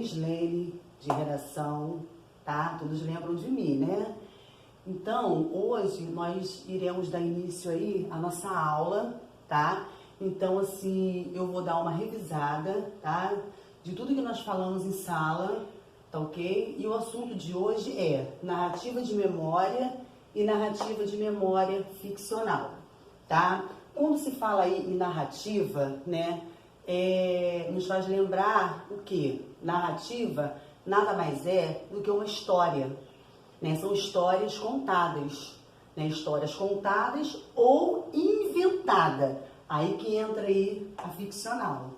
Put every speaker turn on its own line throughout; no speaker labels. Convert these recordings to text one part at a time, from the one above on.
Lislene, de redação, tá? Todos lembram de mim, né? Então, hoje nós iremos dar início aí à nossa aula, tá? Então, assim, eu vou dar uma revisada, tá? De tudo que nós falamos em sala, tá ok? E o assunto de hoje é narrativa de memória e narrativa de memória ficcional, tá? Quando se fala aí em narrativa, né, nos faz lembrar o quê? Narrativa nada mais é do que uma história, né? São histórias contadas, né? Histórias contadas ou inventada. Aí que entra aí a ficcional,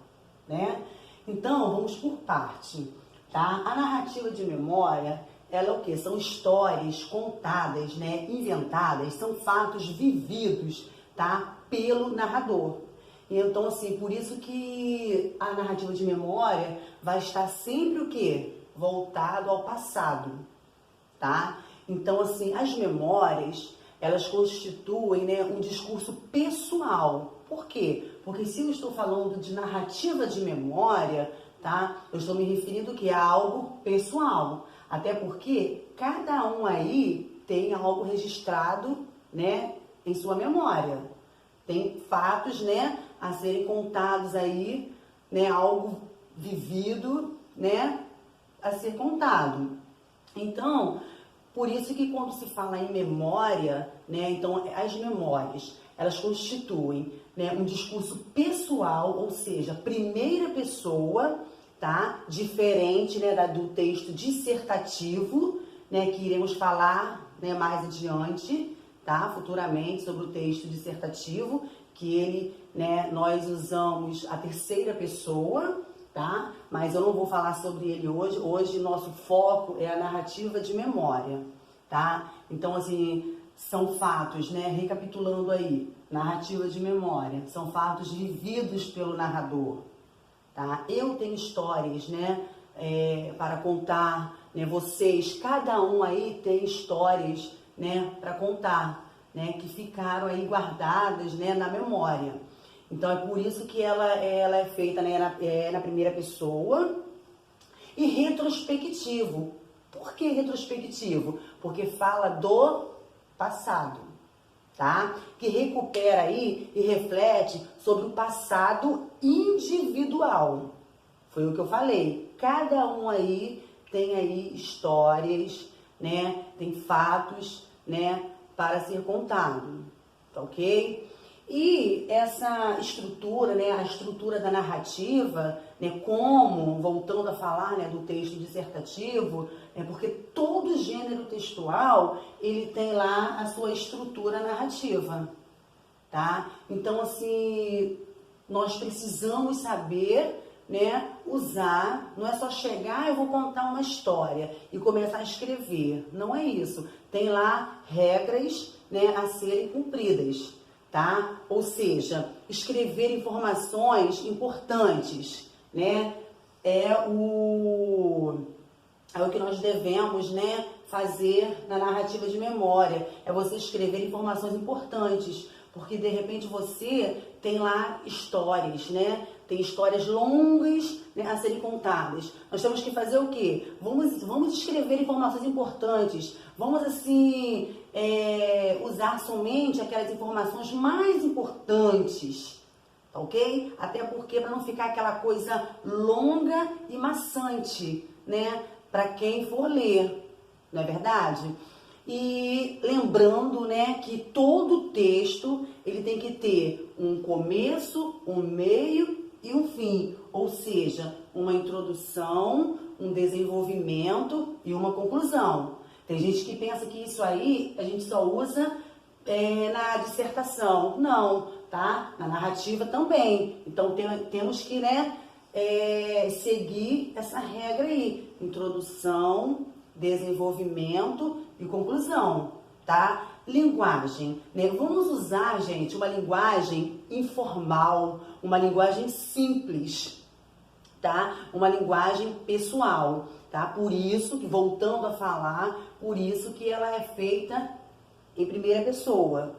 né? Então, vamos por parte, tá? A narrativa de memória, ela é o quê? São histórias contadas, né? Inventadas, são fatos vividos, tá? Pelo narrador. Então, assim, por isso que a narrativa de memória vai estar sempre o quê? Voltado ao passado, tá? Então, assim, as memórias, elas constituem, né, um discurso pessoal. Por quê? Porque se eu estou falando de narrativa de memória, tá? Eu estou me referindo que é algo pessoal. Até porque cada um aí tem algo registrado, né, em sua memória. Tem fatos, né, a serem contados aí, né, algo vivido, né, a ser contado. Então, por isso que quando se fala em memória, né, então as memórias, elas constituem, né, um discurso pessoal, ou seja, primeira pessoa, tá, diferente, né, do texto dissertativo, né, que iremos falar, né, mais adiante, tá, futuramente sobre o texto dissertativo, que ele, né, nós usamos a terceira pessoa, tá? Mas eu não vou falar sobre ele hoje. Hoje nosso foco é a narrativa de memória, tá? Então, assim, são fatos, né? Recapitulando aí, narrativa de memória, são fatos vividos pelo narrador, tá? Eu tenho histórias, né? Para contar, né? Vocês, cada um aí tem histórias, né? Para contar, né? Que ficaram aí guardadas, né? Na memória. Então, é por isso que ela é feita, né, na primeira pessoa. E retrospectivo. Por que retrospectivo? Porque fala do passado, tá? Que recupera aí e reflete sobre o passado individual. Foi o que eu falei. Cada um aí tem aí histórias, né? Tem fatos, né? Para ser contado, tá ok? E essa estrutura, né, a estrutura da narrativa, né, como, voltando a falar, né, do texto dissertativo, porque todo gênero textual, ele tem lá a sua estrutura narrativa, tá? Então, assim, nós precisamos saber, né, usar, não é só chegar, eu vou contar uma história e começar a escrever, não é isso. Tem lá regras, né, a serem cumpridas, tá? Ou seja, escrever informações importantes, né? É o que nós devemos, né, fazer na narrativa de memória. É você escrever informações importantes, porque de repente você tem lá histórias, né? Tem histórias longas, né, a serem contadas. Nós temos que fazer o quê? Vamos escrever informações importantes. Vamos, assim, usar somente aquelas informações mais importantes, tá ok? Até porque, para não ficar aquela coisa longa e maçante, né? Para quem for ler, não é verdade? E lembrando, né, que todo texto, ele tem que ter um começo, um meio e um fim, ou seja, uma introdução, um desenvolvimento e uma conclusão. Tem gente que pensa que isso aí a gente só usa na dissertação. Não, tá? Na narrativa também. Então temos que, né, seguir essa regra aí. Introdução, desenvolvimento e conclusão, tá? Linguagem, né? Vamos usar, gente, uma linguagem informal, uma linguagem simples, tá? Uma linguagem pessoal, tá? Por isso que, voltando a falar, por isso que ela é feita em primeira pessoa,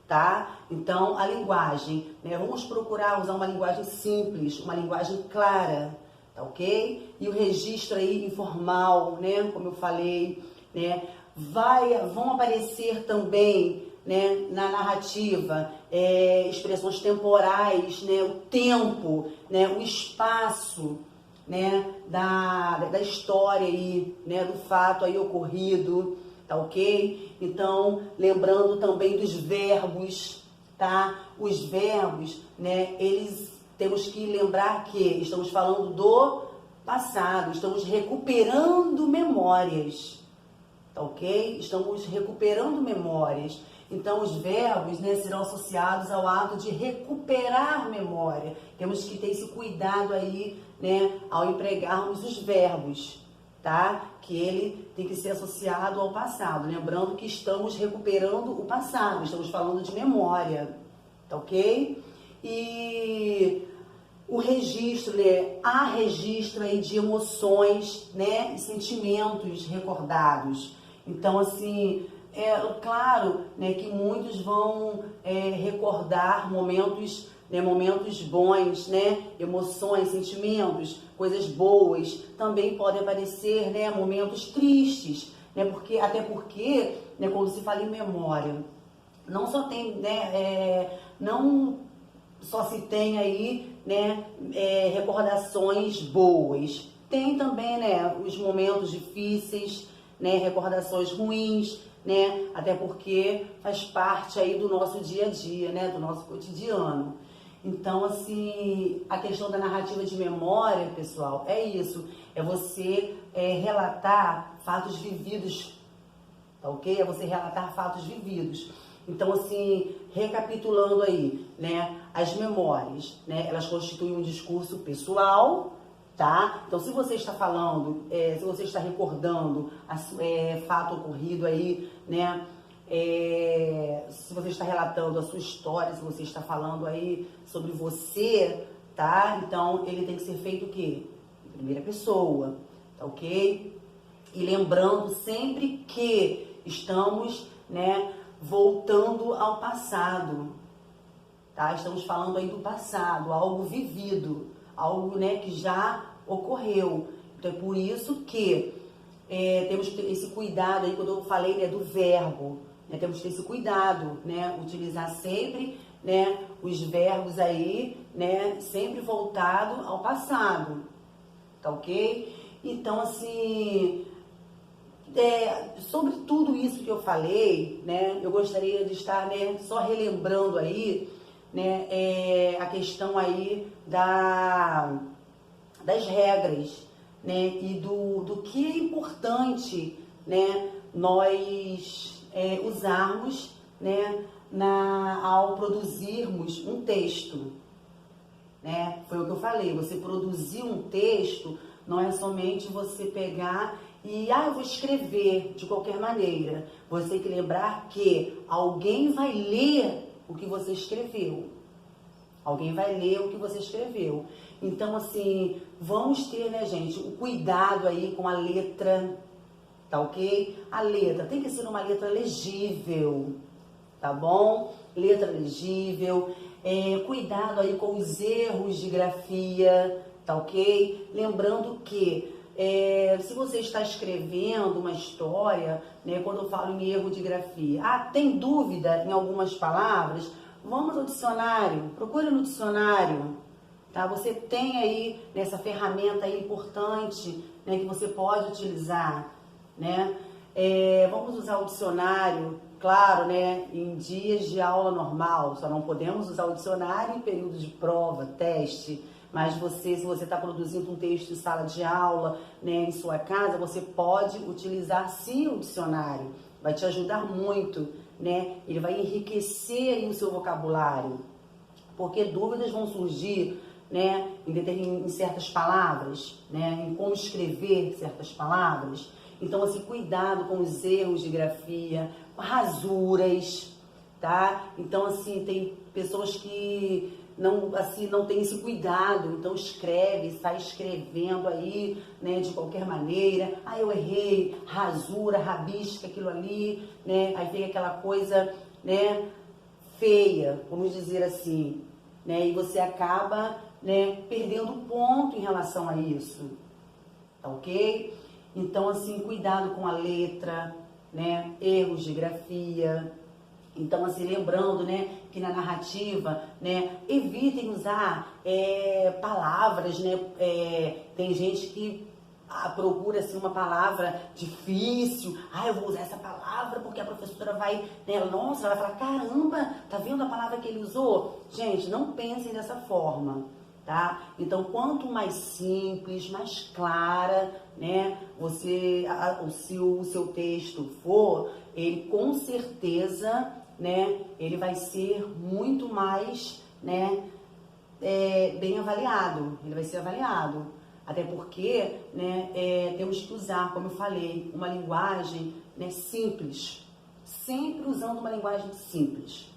tá? Então, a linguagem, né? Vamos procurar usar uma linguagem simples, uma linguagem clara, tá ok? E o registro aí informal, né, como eu falei, né, vão aparecer também, né, na narrativa, expressões temporais, né, o tempo, né, o espaço, né, da história aí, né, do fato aí ocorrido, tá ok? Então, lembrando também dos verbos, tá? Os verbos, né, eles temos que lembrar que estamos falando do passado, estamos recuperando memórias, tá ok? Estamos recuperando memórias. Então, os verbos, né, serão associados ao ato de recuperar memória. Temos que ter esse cuidado aí, né, ao empregarmos os verbos, tá? Que ele tem que ser associado ao passado. Lembrando que estamos recuperando o passado, estamos falando de memória, tá ok? E o registro, né? Há registro aí de emoções, né? E sentimentos recordados. Então, assim, é claro, né, que muitos vão recordar momentos, né, momentos bons, né? Emoções, sentimentos, coisas boas. Também podem aparecer, né, momentos tristes, né? Até porque, né, quando se fala em memória, não só tem, né, não só se tem aí, né, recordações boas. Tem também, né, os momentos difíceis, né, recordações ruins, né, até porque faz parte aí do nosso dia a dia, né, do nosso cotidiano. Então, assim, a questão da narrativa de memória, pessoal, é isso. É você relatar fatos vividos, tá ok? É você relatar fatos vividos. Então, assim, recapitulando aí, né, as memórias, né, elas constituem um discurso pessoal, tá? Então, se você está falando, se você está recordando fato ocorrido aí, né, se você está relatando a sua história, se você está falando aí sobre você, tá? Então, ele tem que ser feito o quê? Em primeira pessoa, tá ok? E lembrando sempre que estamos, né, voltando ao passado, tá? Estamos falando aí do passado, algo vivido, algo, né, que já ocorreu. Então é por isso que temos que ter esse cuidado aí, quando eu falei, né, do verbo, né, temos que ter esse cuidado, né, utilizar sempre, né, os verbos aí, né, sempre voltado ao passado, tá ok? Então, assim, sobre tudo isso que eu falei, né, eu gostaria de estar, né, só relembrando aí, né, a questão aí das regras, né, e do que é importante, né, nós usarmos, né, ao produzirmos um texto, né? Foi o que eu falei, você produzir um texto não é somente você pegar e, eu vou escrever de qualquer maneira. Você tem que lembrar que alguém vai ler o que você escreveu. Alguém vai ler o que você escreveu. Então, assim, vamos ter, né, gente, o cuidado aí com a letra, tá ok? A letra tem que ser uma letra legível, tá bom? Letra legível. Cuidado aí com os erros de grafia, tá ok? Lembrando que se você está escrevendo uma história, né, quando eu falo em erro de grafia, tem dúvida em algumas palavras, vamos ao dicionário, procure no dicionário, tá? Você tem aí nessa ferramenta aí importante, né, que você pode utilizar, né? Vamos usar o dicionário, claro, né, em dias de aula normal, só não podemos usar o dicionário em período de prova, teste, mas se você está produzindo um texto em sala de aula, né, em sua casa, você pode utilizar sim o dicionário, vai te ajudar muito, né, ele vai enriquecer aí o seu vocabulário, porque dúvidas vão surgir, né, em certas palavras, né, em como escrever certas palavras. Então, assim, cuidado com os erros de grafia, rasuras, tá? Então, assim, tem pessoas que não tem esse cuidado, então sai escrevendo aí, né, de qualquer maneira. Eu errei, rasura, rabisca aquilo ali, né? Aí vem aquela coisa, né, feia, vamos dizer assim, né? E você acaba, né, perdendo ponto em relação a isso, tá ok? Então, assim, cuidado com a letra, né, erros de grafia. Então, assim, lembrando, né, que na narrativa, né, evitem usar palavras, né, tem gente que procura, assim, uma palavra difícil, eu vou usar essa palavra porque a professora vai, né, nossa, ela vai falar, caramba, tá vendo a palavra que ele usou? Gente, não pensem dessa forma, tá? Então, quanto mais simples, mais clara, né, o seu texto for, ele com certeza, né, ele vai ser muito mais, né, bem avaliado, ele vai ser avaliado. Até porque, né, temos que usar, como eu falei, uma linguagem, né, simples, sempre usando uma linguagem simples,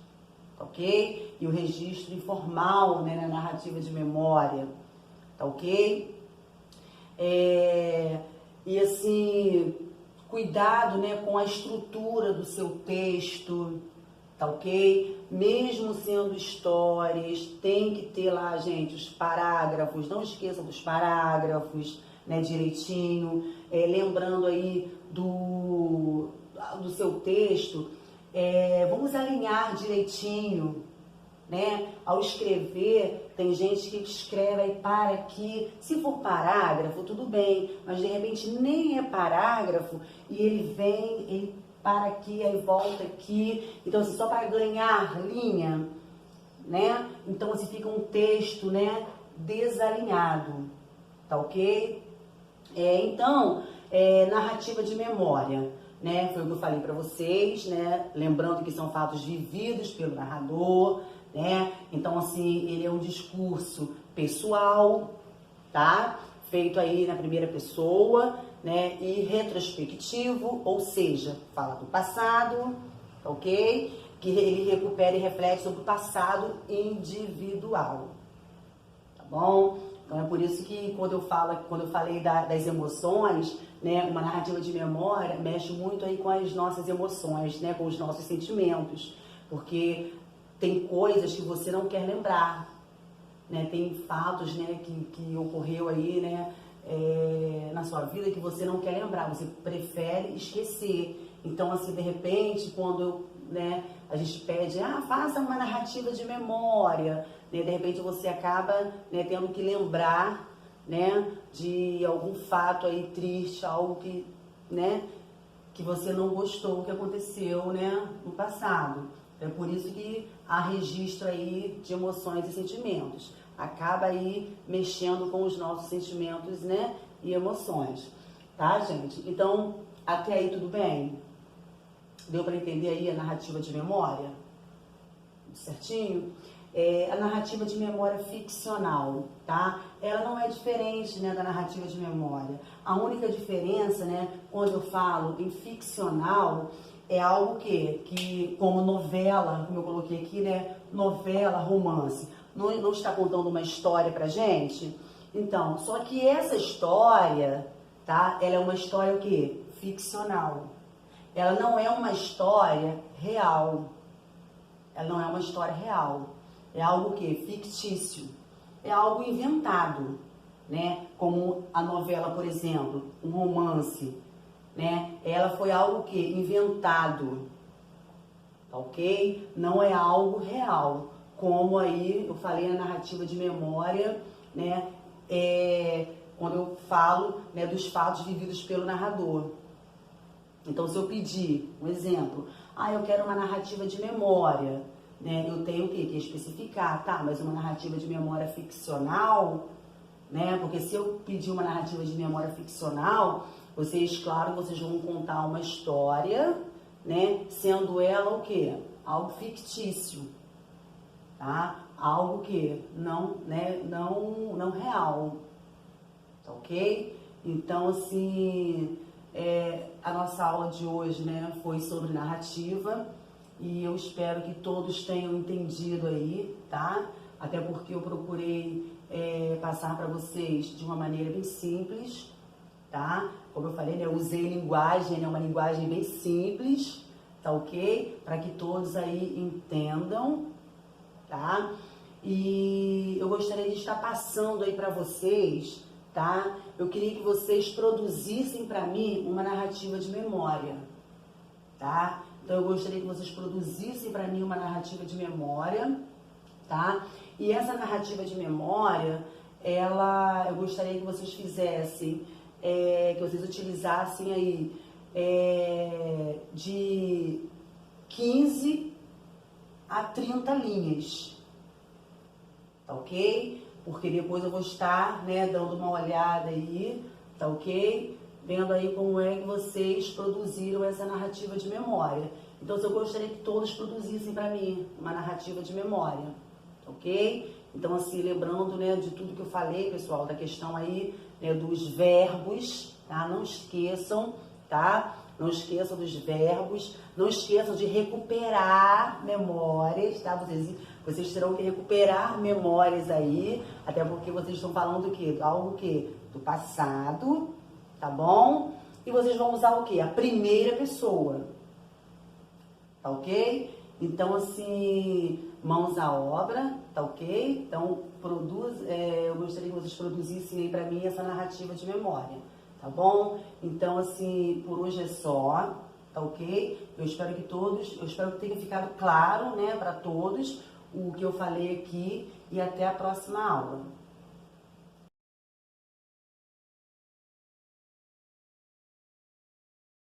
tá ok? E o registro informal, né, na narrativa de memória, tá ok? E assim, cuidado, né, com a estrutura do seu texto, tá ok? Mesmo sendo histórias, tem que ter lá, gente, os parágrafos, não esqueçam dos parágrafos, né, direitinho. Lembrando aí do seu texto, vamos alinhar direitinho, né? Ao escrever, tem gente que escreve aí para aqui. Se for parágrafo, tudo bem, mas de repente nem é parágrafo e ele para aqui, aí volta aqui. Então, assim, só para ganhar linha, né? Então, assim, fica um texto, né, desalinhado, tá ok? Então, narrativa de memória, né? Foi o que eu falei para vocês, né? Lembrando que são fatos vividos pelo narrador, né? Então, assim, ele é um discurso pessoal, tá? Feito aí na primeira pessoa, né? E retrospectivo, ou seja, fala do passado, ok? Que ele recupera e reflete sobre o passado individual, tá bom? Então é por isso que quando eu falei das emoções, né? Uma narrativa de memória mexe muito aí com as nossas emoções, né? Com os nossos sentimentos, porque tem coisas que você não quer lembrar, né? Tem fatos, né, que ocorreu aí, né, na sua vida que você não quer lembrar, você prefere esquecer. Então, assim, de repente, quando né, a gente pede, faça uma narrativa de memória, né, de repente você acaba, né, tendo que lembrar, né, de algum fato aí triste, algo que, né, que você não gostou que aconteceu, né, no passado. É por isso que há registro aí de emoções e sentimentos. Acaba aí mexendo com os nossos sentimentos, né, e emoções. Tá, gente? Então, até aí tudo bem? Deu para entender aí a narrativa de memória? Certinho? A narrativa de memória ficcional, tá? Ela não é diferente, né, da narrativa de memória. A única diferença, né, quando eu falo em ficcional, é algo que como novela, como eu coloquei aqui, né, novela, romance, não está contando uma história pra gente. Então, só que essa história, tá, ela é uma história o quê? Ficcional. Ela não é uma história real. Ela não é uma história real. É algo que fictício. É algo inventado, né? Como a novela, por exemplo, um romance, né? Ela foi algo que inventado, tá ok? Não é algo real, como aí eu falei na narrativa de memória, né? Quando eu falo, né, dos fatos vividos pelo narrador. Então, se eu pedir um exemplo, eu quero uma narrativa de memória, né? Eu tenho o quê? Que especificar, tá? Mas uma narrativa de memória ficcional, né? Porque se eu pedir uma narrativa de memória ficcional, vocês, claro, vocês vão contar uma história, né? Sendo ela o quê? Algo fictício, tá? Algo que não, né? Não real, tá ok? Então, assim, a nossa aula de hoje, né, foi sobre narrativa e eu espero que todos tenham entendido aí, tá? Até porque eu procurei passar para vocês de uma maneira bem simples, tá? Como eu falei, né, eu usei linguagem, né, uma linguagem bem simples, tá ok? Para que todos aí entendam, tá? e eu gostaria de estar passando aí para vocês, tá? Eu queria que vocês produzissem para mim uma narrativa de memória, tá? Então eu gostaria que vocês produzissem para mim uma narrativa de memória, tá? E essa narrativa de memória, eu gostaria que vocês fizessem, que vocês utilizassem aí de 15 a 30 linhas, tá ok? Porque depois eu vou estar, né, dando uma olhada aí, tá ok? Vendo aí como é que vocês produziram essa narrativa de memória. Então, eu gostaria que todos produzissem para mim uma narrativa de memória, tá ok? Então, assim, lembrando, né, de tudo que eu falei, pessoal, da questão aí, né, dos verbos, tá? Não esqueçam, tá? Não esqueçam dos verbos, não esqueçam de recuperar memórias, tá? Vocês terão que recuperar memórias aí, até porque vocês estão falando do quê? Algo que? Do passado, tá bom? E vocês vão usar o quê? A primeira pessoa, tá ok? Então, assim, mãos à obra, tá ok? Então, eu gostaria que vocês produzissem aí pra mim essa narrativa de memória, tá bom? Então, assim, por hoje é só, tá ok? Eu espero que tenha ficado claro, né, pra todos o que eu falei aqui e até a próxima aula.